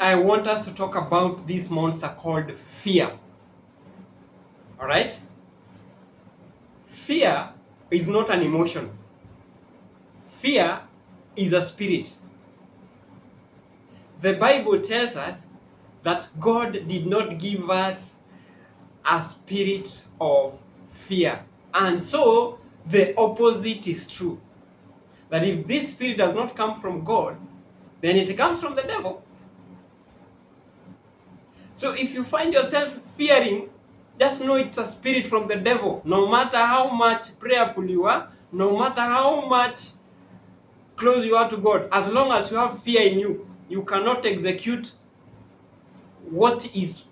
I want us to talk about this monster called fear. All right? Fear is not an emotion. Fear is a spirit. The Bible tells us that God did not give us a spirit of fear. And so the opposite is true. That if this spirit does not come from God, then it comes from the devil. So if you find yourself fearing, just know it's a spirit from the devil. No matter how much prayerful you are, no matter how much close you are to God, as long as you have fear in you, you cannot execute what is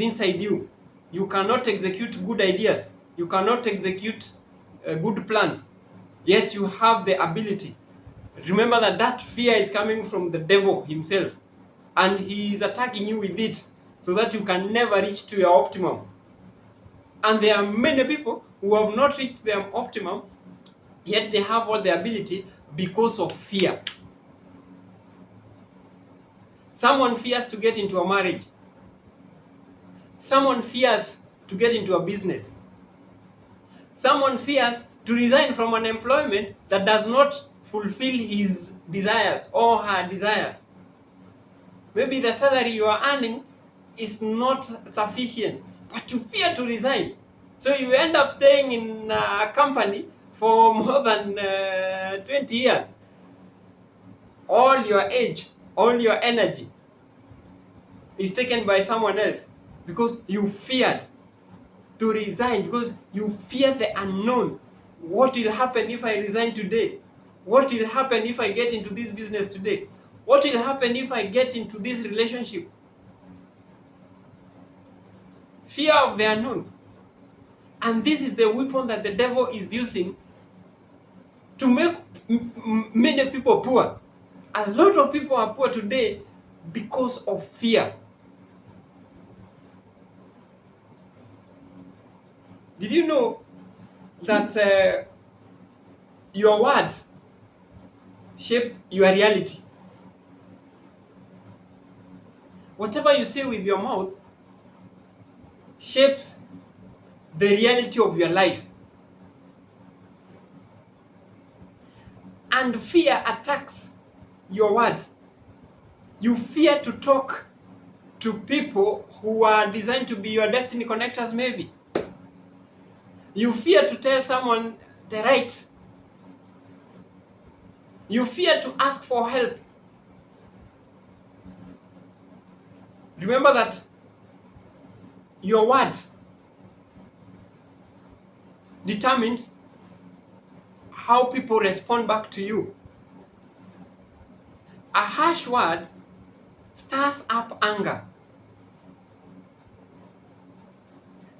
inside you. You cannot execute good ideas. You cannot execute good plans. Yet you have the ability. Remember that fear is coming from the devil himself, and he is attacking you with it so that you can never reach to your optimum. And there are many people who have not reached their optimum, yet they have all the ability because of fear. Someone fears to get into a marriage. Someone fears to get into a business. Someone fears to resign from an employment that does not fulfill his desires or her desires. Maybe the salary you are earning is not sufficient, but you fear to resign. So you end up staying in a company for more than 20 years. All your age, all your energy is taken by someone else because you feared to resign, because you fear the unknown. What will happen if I resign today? What will happen if I get into this business today? What will happen if I get into this relationship? Fear of the unknown. And this is the weapon that the devil is using to make many people poor. A lot of people are poor today because of fear. Did you know that your words shape your reality? Whatever you say with your mouth shapes the reality of your life. And fear attacks your words. You fear to talk to people who are designed to be your destiny connectors, maybe. You fear to tell someone the right. You fear to ask for help. Remember that your words determines how people respond back to you. A harsh word stirs up anger.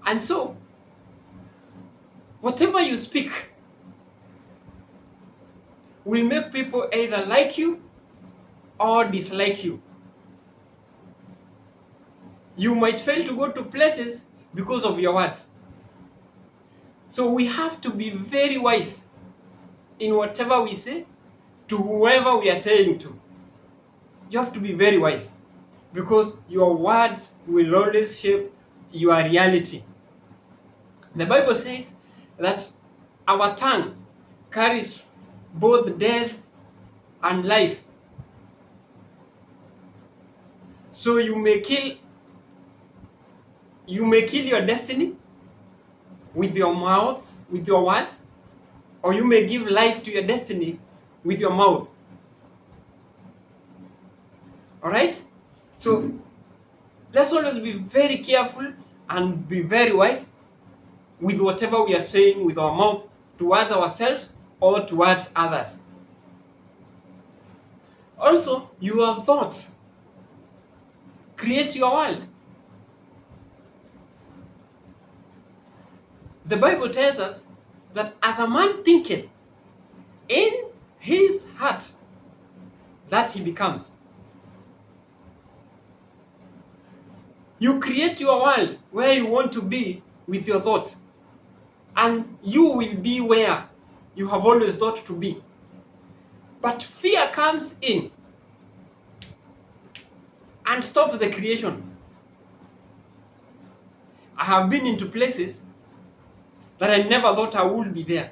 And so, whatever you speak will make people either like you or dislike you. You might fail to go to places because of your words. So we have to be very wise in whatever we say to whoever we are saying to. You have to be very wise because your words will always shape your reality. The Bible says that our tongue carries both death and life. So you may kill your destiny with your mouth, with your words, or you may give life to your destiny with your mouth. All right? So let's always be very careful and be very wise with whatever we are saying with our mouth towards ourselves or towards others. Also, your thoughts create your world. The Bible tells us that as a man thinketh in his heart, that he becomes. You create your world where you want to be with your thoughts, and you will be where you have always thought to be. But fear comes in and stops the creation. I have been into places that I never thought I would be there.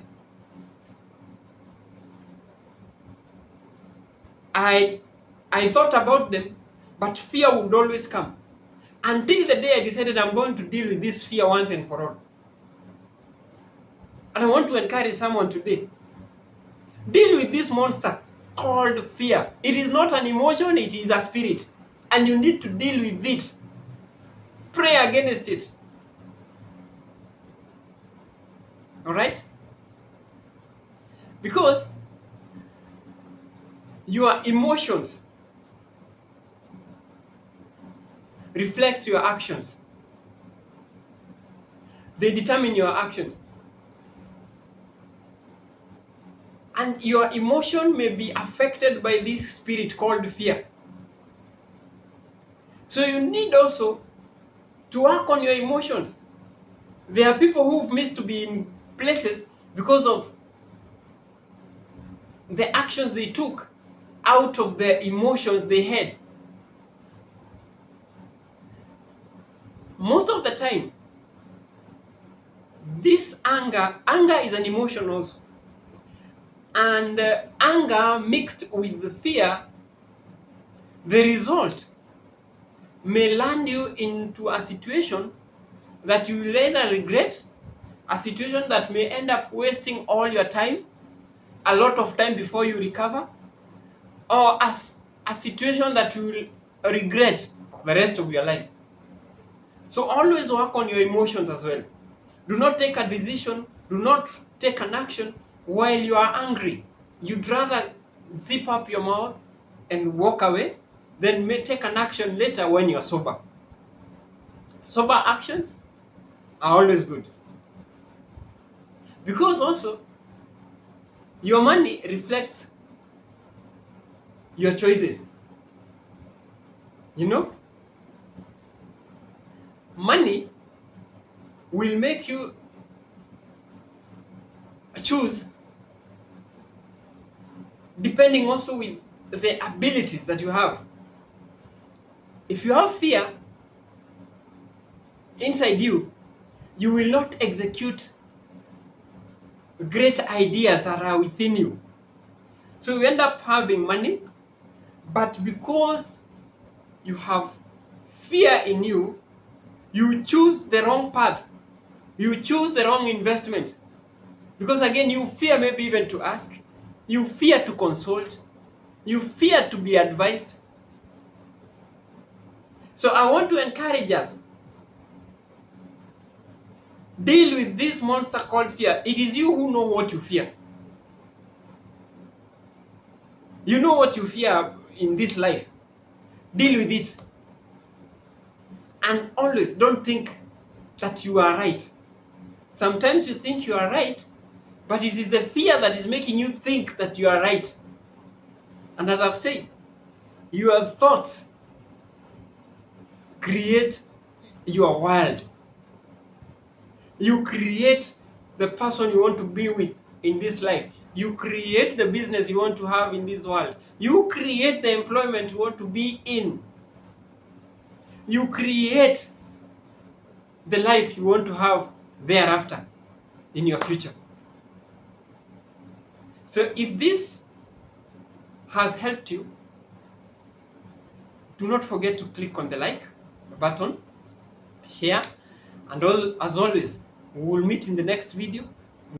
I thought about them, but fear would always come. Until the day I decided I'm going to deal with this fear once and for all. And I want to encourage someone today. Deal with this monster called fear. It is not an emotion, it is a spirit. And you need to deal with it. Pray against it. Alright? Because your emotions reflects your actions. They determine your actions. And your emotion may be affected by this spirit called fear. So you need also to work on your emotions. There are people who've missed to be in places because of the actions they took out of the emotions they had. Most of the time, this anger is an emotion also. And anger mixed with the fear, the result may land you into a situation that you will either regret, a situation that may end up wasting all your time, a lot of time before you recover, or a situation that you will regret the rest of your life. So always work on your emotions as well. Do not take a decision, do not take an action while you are angry. You'd rather zip up your mouth and walk away than may take an action later when you're sober. Sober actions are always good. Because also, your money reflects your choices. You know? Money will make you choose depending also with the abilities that you have. If you have fear inside you, you will not execute great ideas that are within you. So you end up having money, but because you have fear in you, you choose the wrong path. You choose the wrong investment. Because again, you fear maybe even to ask. You fear to consult. You fear to be advised. So I want to encourage us. Deal with this monster called fear. It is you who know what you fear. You know what you fear in this life. Deal with it. And always don't think that you are right. Sometimes you think you are right, but it is the fear that is making you think that you are right. And as I've said, your thoughts create your world. You create the person you want to be with in this life. You create the business you want to have in this world. You create the employment you want to be in. You create the life you want to have thereafter in your future. So if this has helped you, do not forget to click on the like button, share, and as always, we will meet in the next video.